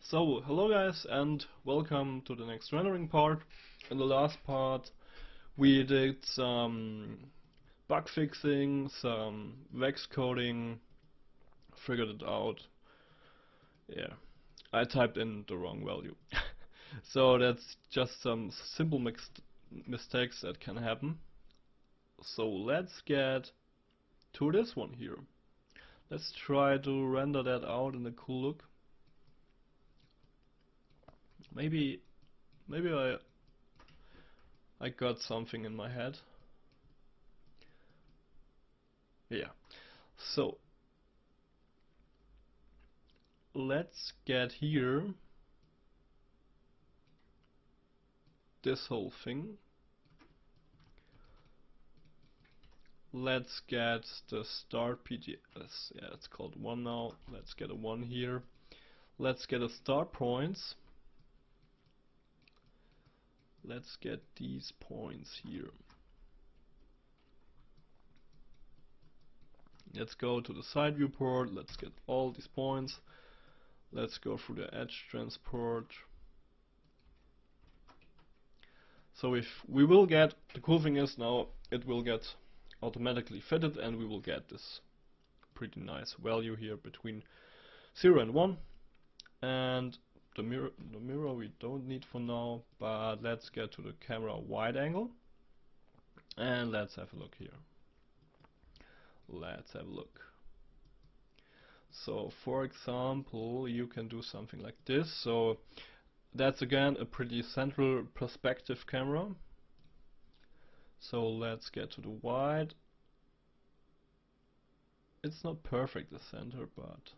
So, hello guys and welcome to the next rendering part. In the last part we did some bug fixing, some vex coding, figured it out. Yeah, I typed in the wrong value. So that's just some simple mistakes that can happen. So let's get to this one here. Let's try to render that out in a cool look. Maybe I got something in my head. Yeah. So let's get here this whole thing. Let's get the start PTS. Yeah, it's called 1 now. Let's get a 1 here. Let's get a start points. Let's get these points here. Let's go to the side viewport. Let's get all these points. Let's go through the edge transport. So if we will get, the cool thing is now it will get automatically fitted and we will get this pretty nice value here between 0 and 1. And the mirror we don't need for now, but let's get to the camera wide angle and let's have a look here. Let's have a look. So for example, you can do something like this. So that's again a pretty central perspective camera. So let's get to the wide. It's not perfect the center, but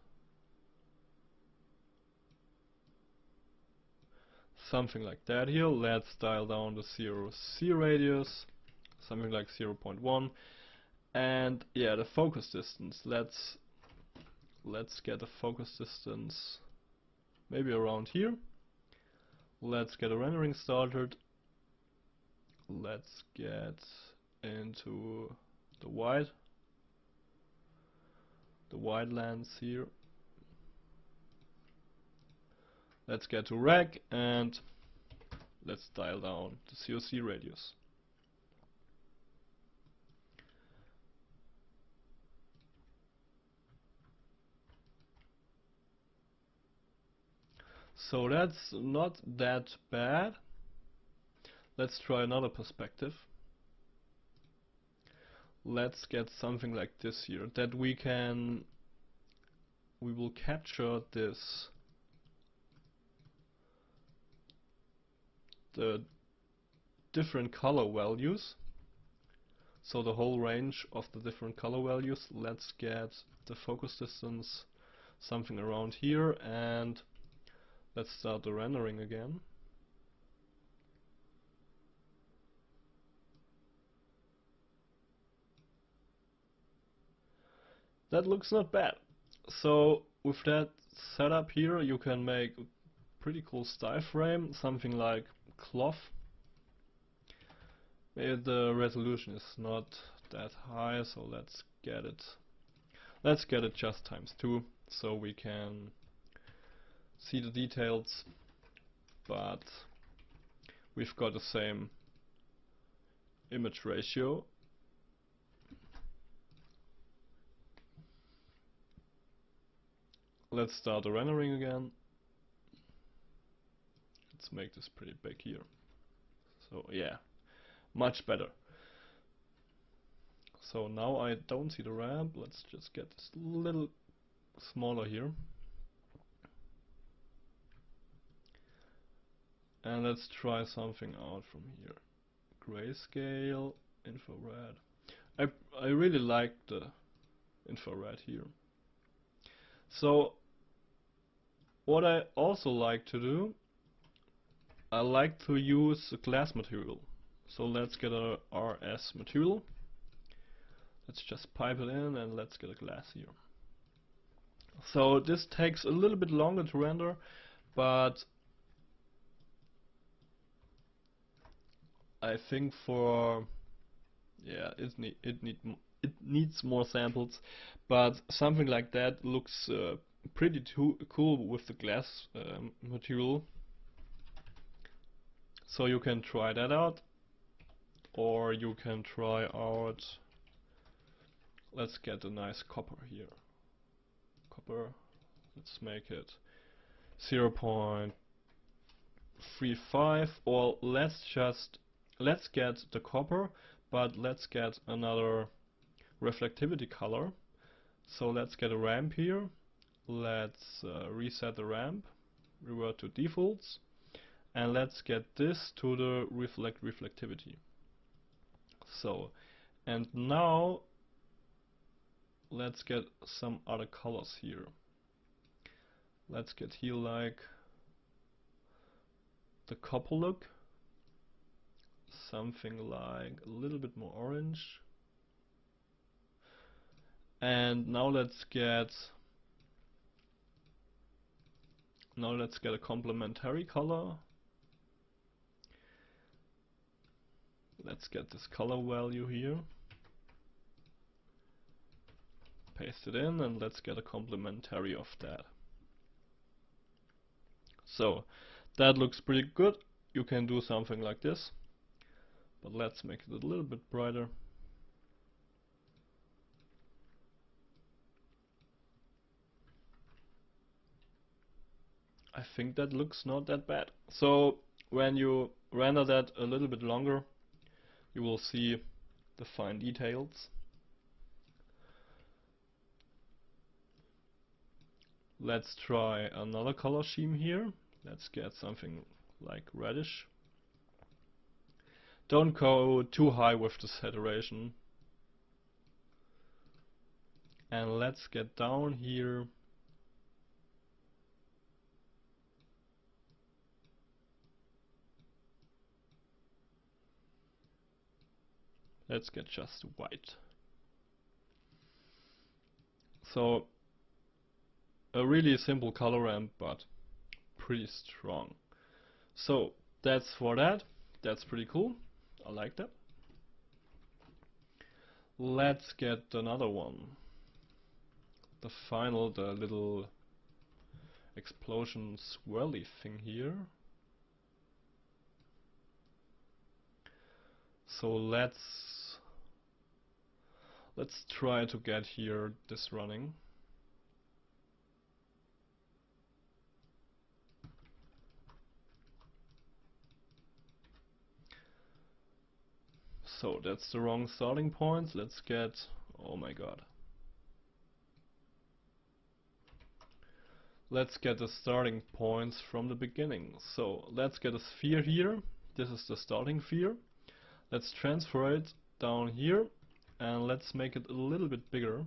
something like that here. Let's dial down the 0C radius, something like 0.1, and yeah, the focus distance. Let's get a focus distance maybe around here. Let's get a rendering started. Let's get into the wide lens here. Let's get to rec and let's dial down the COC radius. So that's not that bad. Let's try another perspective. Let's get something like this here, that we will capture this, the different color values, so the whole range of the different color values. Let's get the focus distance something around here and let's start the rendering again. That looks not bad. So with that setup here you can make a pretty cool style frame, something like cloth. Maybe the resolution is not that high, so let's get it just ×2 so we can see the details, but we've got the same image ratio. Let's start the rendering again. Let's make this pretty big here. So yeah, much better. So now I don't see the ramp. Let's just get this little smaller here. And let's try something out from here. Grayscale, infrared. I really like the infrared here. So what I also like to do, I like to use a glass material. So let's get a RS material. Let's just pipe it in and let's get a glass here. So this takes a little bit longer to render, but I think for it needs more samples, but something like that looks pretty cool with the glass material. So you can try that out, or you can try out, let's get a nice copper here. Copper, let's make it 0.35, or let's get the copper, but let's get another reflectivity color. So let's get a ramp here. Let's reset the ramp, revert to defaults, and let's get this to the reflectivity. So, and now let's get some other colors here. Let's get here like the copper look, something like a little bit more orange. And now let's get a complementary color. Let's get this color value here, paste it in, and let's get a complementary of that. So that looks pretty good. You can do something like this, but let's make it a little bit brighter. I think that looks not that bad. So when you render that a little bit longer, you will see the fine details. Let's try another color scheme here. Let's get something like reddish. Don't go too high with the saturation. And let's get down here. Let's get just white. So a really simple color ramp, but pretty strong. So that's for that. That's pretty cool. I like that. Let's get another one. The little explosion swirly thing here. So let's try to get here this running. So that's the wrong starting point. Let's get, oh my god. Let's get the starting points from the beginning. So let's get a sphere here. This is the starting sphere. Let's transfer it down here and let's make it a little bit bigger.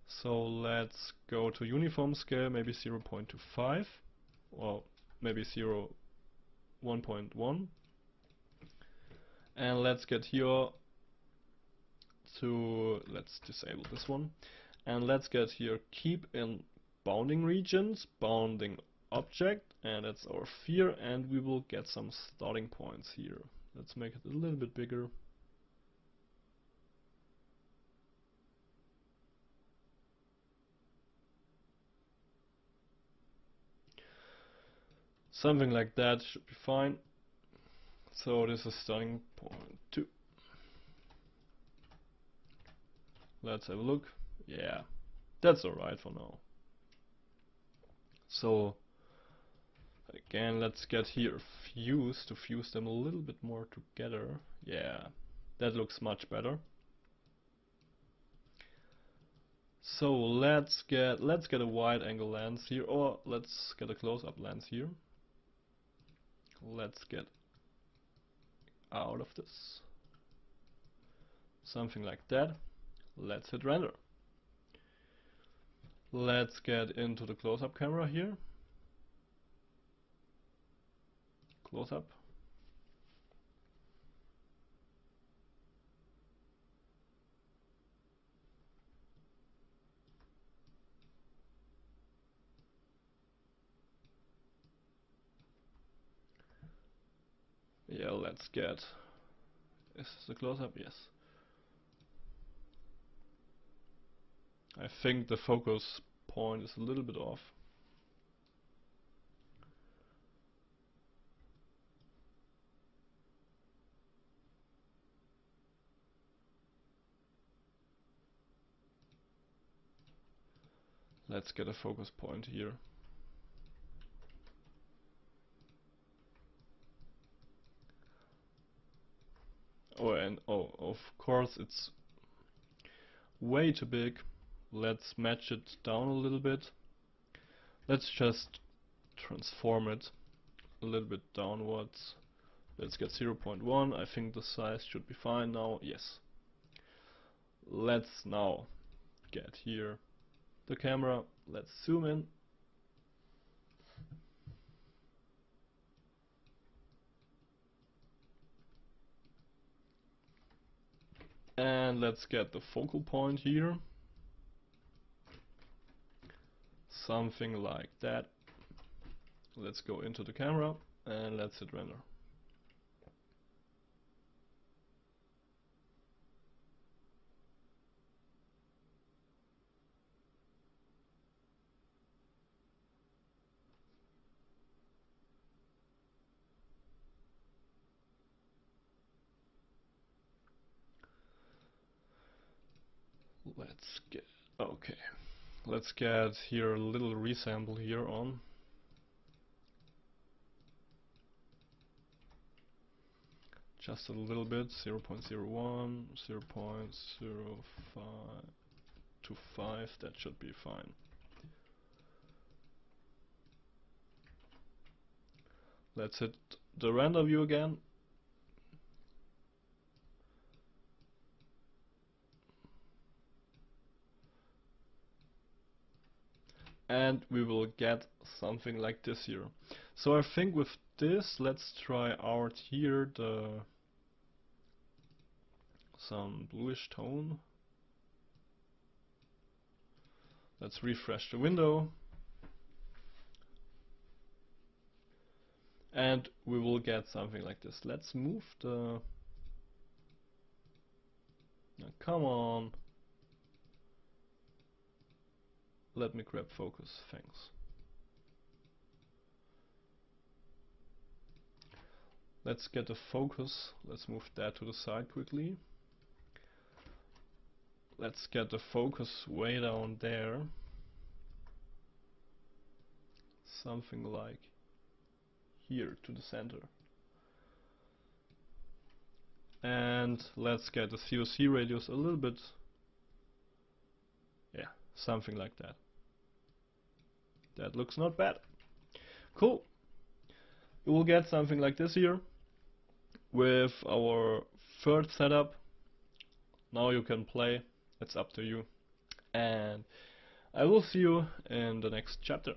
So let's go to uniform scale, maybe 0.25 or maybe 1.1. And let's get here to, let's disable this one. And let's get here keep in bounding regions, bounding object, and that's our sphere, and we will get some starting points here. Let's make it a little bit bigger. Something like that should be fine. So this is starting point 2. Let's have a look. Yeah, that's alright for now. So again, let's get here fuse to fuse them a little bit more together. Yeah, that looks much better. So let's get a wide angle lens here, or let's get a close-up lens here. Let's get out of this. Something like that. Let's hit render. Let's get into the close-up camera here. Close-up. Yeah, let's get... Is this the close-up? Yes. I think the focus point is a little bit off. Let's get a focus point here. Oh, and of course it's way too big. Let's match it down a little bit. Let's just transform it a little bit downwards. Let's get 0.1. I think the size should be fine now. Yes. Let's now get here the camera. Let's zoom in. And let's get the focal point here. Something like that. Let's go into the camera and let's hit render. Let's get, okay. Let's get here a little resample here on. Just a little bit, 0.01, 0.0525, that should be fine. Let's hit the render view again. And we will get something like this here. So I think with this, let's try out here some bluish tone. Let's refresh the window. And we will get something like this. Let's move the... Now come on. Let me grab focus, thanks. Let's get the focus. Let's move that to the side quickly. Let's get the focus way down there. Something like here to the center. And let's get the COC radius a little bit, yeah, something like that. That looks not bad. Cool. We will get something like this here with our third setup. Now you can play, it's up to you. And I will see you in the next chapter.